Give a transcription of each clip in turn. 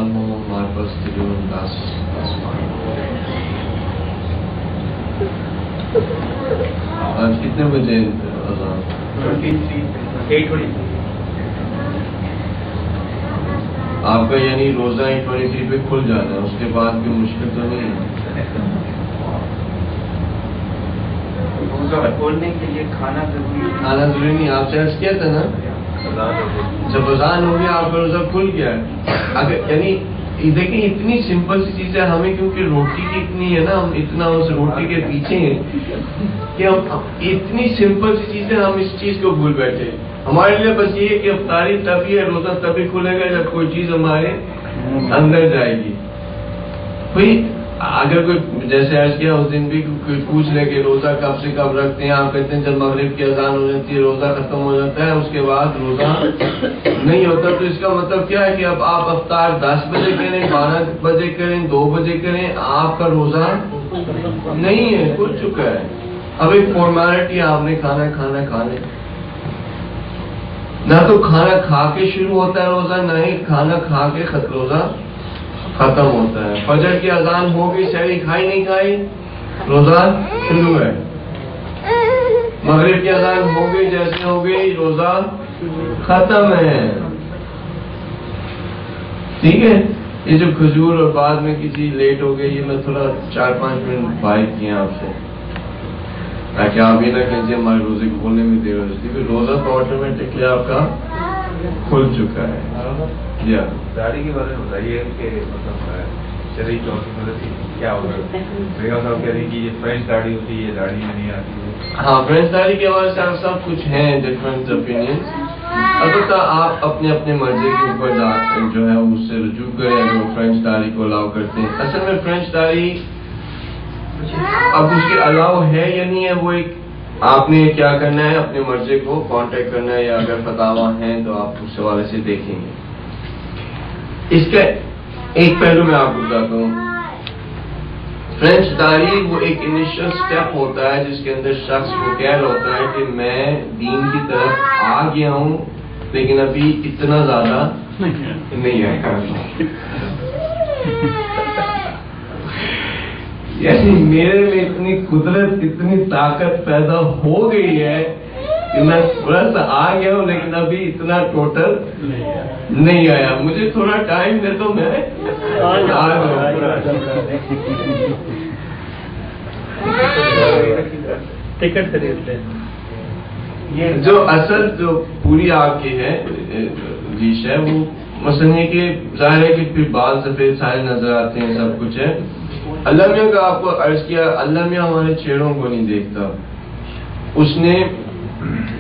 سوال ہو ہمارے پاس تقریباً 10 سوال. آج کتنے بجے اذان؟ 8:23. آپ کا یعنی روزہ 23 پہ کھل جانا ہے، اس کے بعد بھی مشکل تو نہیں ہے؟ روزہ کھولنے کے لیے کھانا ضروری نہیں. آپ سے عرض کیا تھا نا، جب اذان ہو گیا آپ کا روزہ کھل گیا. اگر یعنی دیکھیں اتنی سمپل سی چیز ہے، ہمیں کیونکہ روٹی کی اتنی ہے نا، ہم اتنا اس روٹی کے پیچھے ہیں کہ ہم اتنی سمپل سی چیز ہے، ہم اس چیز کو بھول بیٹھے. ہمارے لیے بس یہ ہے کہ افطاری تبھی ہے، روزہ تبھی کھلے گا جب کوئی چیز ہمارے اندر جائے گی. بھائی اگر کوئی جیسے عرض کیا اس دن بھی کوئی پوچھ لے کہ روزہ کب سے کب رکھتے ہیں، آپ کہتے ہیں جب مغرب کی اذان ہو جاتی ہے روزہ ختم ہو جاتا ہے، اس کے بعد روزہ نہیں ہوتا. تو اس کا مطلب کیا ہے کہ اب آپ افطار 10 بجے کریں، 12 بجے کریں، 2 بجے کریں، آپ کا روزہ نہیں ہے، کھل چکا ہے. اب ایک فارمیلٹی، آپ نے کھانا کھانے، نہ تو کھانا کھا کے شروع ہوتا ہے روزہ، نہ ہی کھانا کھا کے روزہ ختم ہوتا ہے. فجر کی اذان ہو گئی، سحری کھائی نہیں کھائی، روزہ شروع ہے. مغرب کی اذان ہو گئی، جیسے ہو گئی روزہ ختم ہے. ٹھیک ہے. یہ جو کھجور اور بعد میں کسی لیٹ ہو گئی، یہ میں تھوڑا 4-5 منٹ بھائی کیے آپ سے، تاکہ آپ یہ نہ کہیے ہمارے روزے کھولنے میں دیر ہو جاتی ہے. روزہ تو آٹومیٹکلی آپ کا کھل چکا ہے. داڑھی کے بارے میں بتائیے کہ مطلب شرعی طور پر کیا ہوگا؟ بیگم صاحب کہہ رہی کہ یہ فرینچ داڑھی ہوتی ہے، یہ داڑھی میں نہیں آتی ہے. ہاں، فرینچ داڑھی کے حوالے سے سب کچھ ہیں ڈفرینٹ اوپینینس. البتہ آپ اپنے اپنے مرضی کے اوپر جو ہے اس سے رجوع کریں اگر وہ فرینچ داڑھی کو الاؤ کرتے ہیں. اصل میں فرینچ داڑھی اب اس کے الاؤ ہے یا نہیں ہے، وہ ایک آپ نے کیا کرنا ہے، اپنے مرضی کو کانٹیکٹ کرنا ہے، یا اگر فتاوا ہیں تو آپ اس حوالے سے دیکھیں گے. اس کا ایک پہلو میں آپ کو بتاتا ہوں. فرینچ داڑھی وہ ایک انیشل سٹیپ ہوتا ہے جس کے اندر شخص کو کہہ رہا ہوتا ہے کہ میں دین کی طرف آ گیا ہوں لیکن ابھی اتنا زیادہ نہیں آیا. یعنی میرے میں اتنی قدرت، اتنی طاقت پیدا ہو گئی ہے کہ میں تھوڑا سا آ گیا ہوں لیکن ابھی اتنا ٹوٹل نہیں آیا. مجھے تھوڑا ٹائم دے تو میں ٹکٹ خریدتے ہیں. جو اصل جو پوری آپ کی ہے ڈش ہے وہ مثلا یہ کہ ظاہر ہے کہ پھر بال سفید سارے نظر آتے ہیں، سب کچھ ہے. اللہ میاں کا آپ کو عرض کیا، اللہ میاں ہمارے چہروں کو نہیں دیکھتا. اس نے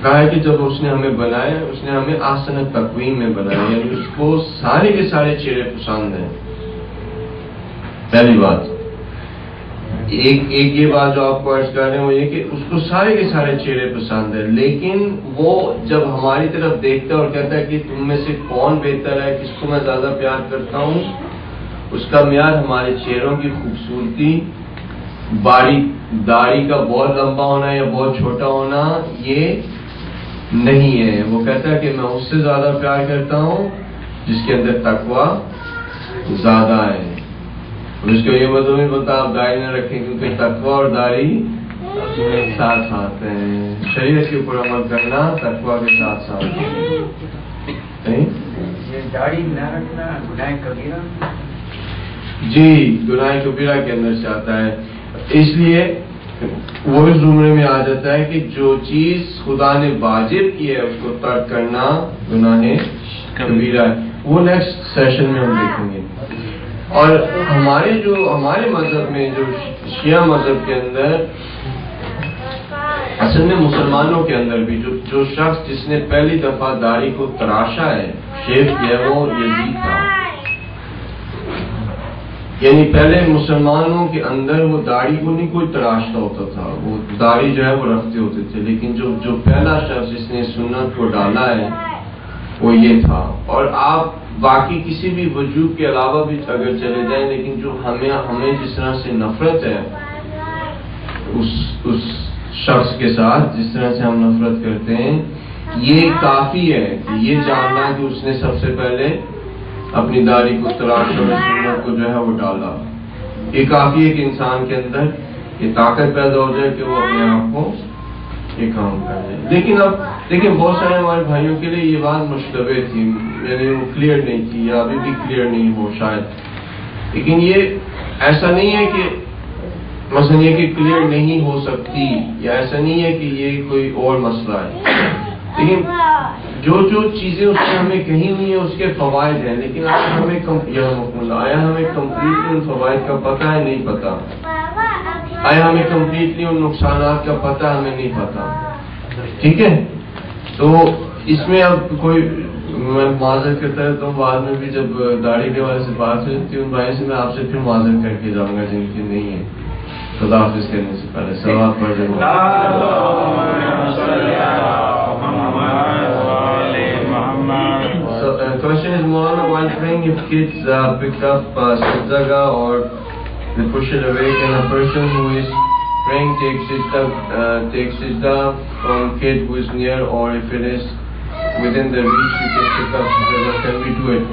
کہا کہ جب اس نے ہمیں بنایا، اس نے ہمیں احسن تقویم میں بنایا، یعنی اس کو سارے کے سارے چہرے پسند ہیں. پہلی بات. ایک یہ بات جو آپ کو عرض کر رہے ہیں وہ یہ کہ اس کو سارے کے سارے چہرے پسند ہیں، لیکن وہ جب ہماری طرف دیکھتا ہے اور کہتا ہے کہ تم میں سے کون بہتر ہے، کس کو میں زیادہ پیار کرتا ہوں، اس کا معیار ہمارے چہروں کی خوبصورتی، باریک داڑھی کا بہت لمبا ہونا یا بہت چھوٹا ہونا یہ نہیں ہے. وہ کہتا ہے کہ میں اس سے زیادہ پیار کرتا ہوں جس کے اندر تقویٰ زیادہ ہے. اور اس کو یہ مطلب نہیں بتا آپ داڑھی نہ رکھیں کیونکہ تقویٰ اور داڑھی ساتھ ساتھ ہیں. شریعت کے اوپر عمل کرنا تقویٰ کے ساتھ ساتھ ہے. داڑھی نہ رکھنا گناہ کبیرہ؟ جی، گناہ کبیرہ کے اندر سے آتا ہے. اس لیے وہ اس زمرے میں آ جاتا ہے کہ جو چیز خدا نے واجب کی ہے اس کو ترک کرنا گناہ کبیرہ ہے. وہ نیکسٹ سیشن میں ہم دیکھیں گے. اور ہمارے مذہب میں جو شیعہ مذہب کے اندر اصل میں مسلمانوں کے اندر بھی جو شخص جس نے پہلی دفعہ داڑھی کو تراشا ہے، شیو کیا، وہ یزید تھا. یعنی پہلے مسلمانوں کے اندر وہ داڑھی کو نہیں کوئی تراشتا ہوتا تھا، وہ داڑھی جو ہے وہ رکھتے ہوتے تھے. لیکن جو پہلا شخص جس نے سنت کو ڈالا ہے وہ یہ تھا. اور آپ باقی کسی بھی وجوب کے علاوہ بھی اگر چلے جائیں، لیکن جو ہمیں جس طرح سے نفرت ہے اس شخص کے ساتھ، جس طرح سے ہم نفرت کرتے ہیں، یہ کافی ہے کہ یہ جاننا کہ اس نے سب سے پہلے اپنی داڑھی کو تراشا اور سنت کو جو ہے وہ ڈالا. یہ کافی ہے کہ انسان کے اندر یہ طاقت پیدا ہو جائے کہ وہ اپنے آپ کو یہ کام کر دے. لیکن اب دیکھیں بہت سارے ہمارے بھائیوں کے لیے یہ بات مشتبہ تھی، یعنی وہ کلیئر نہیں تھی یا ابھی بھی کلیئر نہیں ہو شاید. لیکن یہ ایسا نہیں ہے کہ مثلا یہ کہ کلیئر نہیں ہو سکتی، یا ایسا نہیں ہے کہ یہ کوئی اور مسئلہ ہے. لیکن جو چیزیں اس میں ہمیں کہی ہوئی ہیں اس کے فوائد ہیں، لیکن آیا ہمیں کمپلیٹلی ان فوائد کا پتہ ہے نہیں پتہ، آیا ہمیں کمپلیٹلی ان نقصانات کا پتہ ہمیں نہیں پتہ. ٹھیک ہے، تو اس میں اب کوئی میں معذرت کرتا رہتا ہوں، بعد میں بھی جب داڑھی کے والے سے بات ہوتی ہے ان بھائی سے میں آپ سے پھر معذرت کر کے جاؤں گا جن کی نہیں ہے. خدا حافظ کرنے سے پہلے صلوات پڑھ دیں. Question is Maulana, while praying if kids pick up sajda or they push it away, can a person who is praying take sajda from kid who is near, or if it is within the reach you can pick up sajda? Can we do it?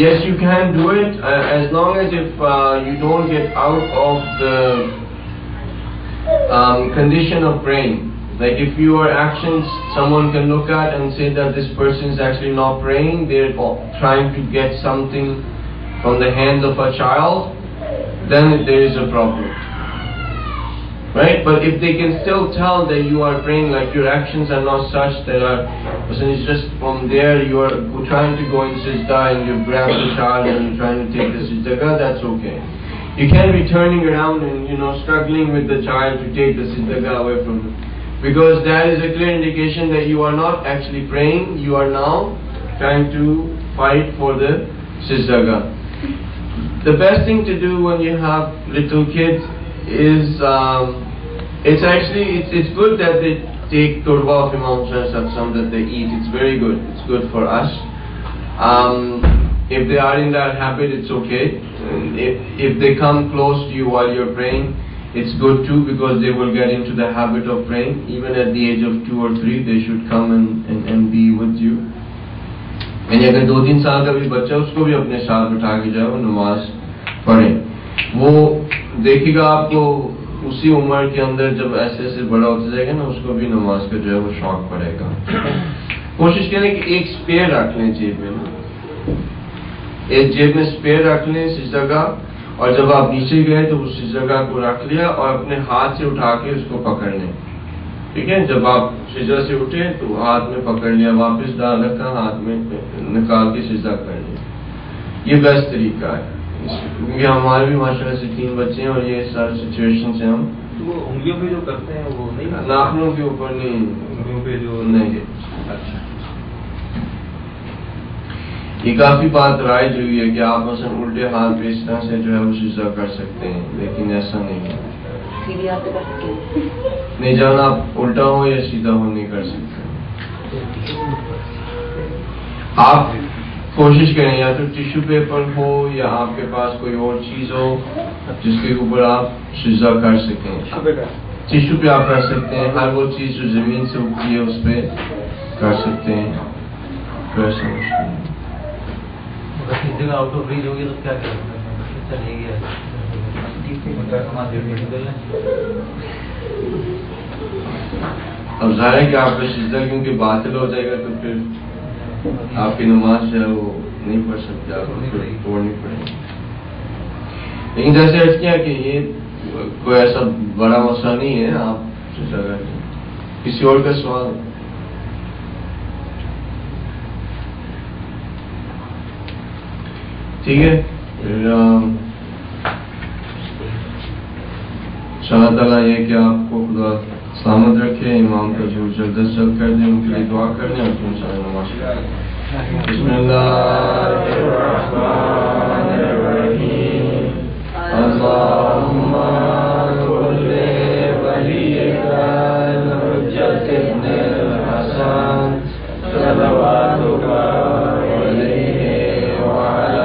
Yes, you can do it as long as if you don't get out of the condition of praying. Like if your actions someone can look at and say that this person is actually not praying, they're trying to get something from the hands of a child, then there is a problem, right? But if they can still tell that you are praying, like your actions are not such that person is just from there, you are trying to go in sajda and you grab the child and you're trying to take the sajda, that's okay. You can't be turning around and struggling with the child to take the sajda away from him, because that is a clear indication that you are not actually praying, you are now trying to fight for the sajda. The best thing to do when you have little kids is it's good that they take turba of Imam Hussain Satsam, that they eat. It's very good. It's good for us. If they are in that habit, it's okay. If they come close to you while you're praying, it's good too, because they will get into the habit of praying. Even at the age of 2 or 3, they should come and be with you. یعنی اگر 2-3 سال کا بھی بچہ اس کو بھی اپنے ساتھ بٹھا کے جائے وہ نماز پڑھے، وہ دیکھے گا آپ کو اسی عمر کے اندر جب ایسے ایسے بڑا ہوتا جائے گا نا، اس کو بھی نماز کا جو ہے وہ شوق پڑے گا. کوشش کریں کہ ایک اسپیئر رکھ لیں جیب میں، ایک جیب میں اسپیئر رکھ لیں سجدہ کا، اور جب آپ نیچے گئے تو اس سجدہ کو رکھ لیا اور اپنے ہاتھ سے اٹھا کے اس کو پکڑ لیں. ٹھیک ہے، جب آپ سجدہ سے اٹھے تو ہاتھ میں پکڑ لیا، واپس ڈال رکھا، ہاتھ میں نکال کے سجدہ کر لیا. یہ بیسٹ طریقہ ہے، کیونکہ ہمارے بھی ماشاءاللہ سے 3 بچے ہیں اور یہ ساری سچویشن سے ہم وہ انگلیوں پہ جو کرتے ہیں وہ نہیں، ناخنوں کے اوپر نہیں، انگلیوں پہ جو نہیں. اچھا، یہ کافی بات رائج ہوئی ہے کہ آپ مثلا الٹے ہاتھ پہ اس طرح سے جو ہے وہ سجدہ کر سکتے ہیں، لیکن ایسا نہیں ہے. نہیں جانا آپ الٹا ہو یا سیدھا ہو نہیں کر سکتے. آپ کوشش کریں یا تو ٹیشو پیپر ہو یا آپ کے پاس کوئی اور چیز ہو جس کے اوپر آپ سجدہ کر سکیں. ٹیشو پہ آپ کر سکتے ہیں، ہر وہ چیز جو زمین سے اٹھتی ہے اس پہ کر سکتے ہیں. ایسا مشکل ہے. آؤٹ آف ریچ ہوگی تو کیا کریں؟ اب ظاہر ہے کہ آپ کا سجدہ کیونکہ باطل ہو جائے گا تو پھر آپ کی نماز جو ہے وہ نہیں پڑھ سکتے، آپ کو پھر توڑنی پڑے گی. لیکن جیسے ارد کیا کہ یہ کوئی ایسا بڑا مسئلہ نہیں ہے، آپ سجدہ کریں. کسی اور کا سوال؟ ٹھیک ہے، پھر اللہ تعالیٰ یہ کہ آپ کو خدا سلامت رکھے، امام کا جو جلد از جلد کر دیں، ان کے لیے دعا کر دیں اور ان شاء اللہ نماز پڑھیں. بسم اللہ الرحمن الرحیم. اللہم صل ولیک الحجۃ ابن الحسن صلواتک علیہ وعلی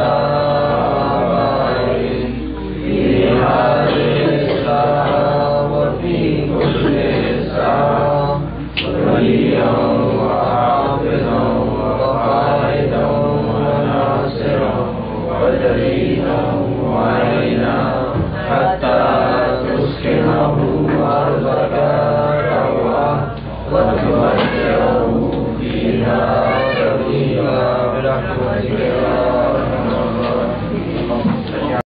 وليا وحافظا وقائدا وناصرا تجرينه علينا حتى تسكنه أرضك طوعا وتمتعه فيها طويلا برحمتك يا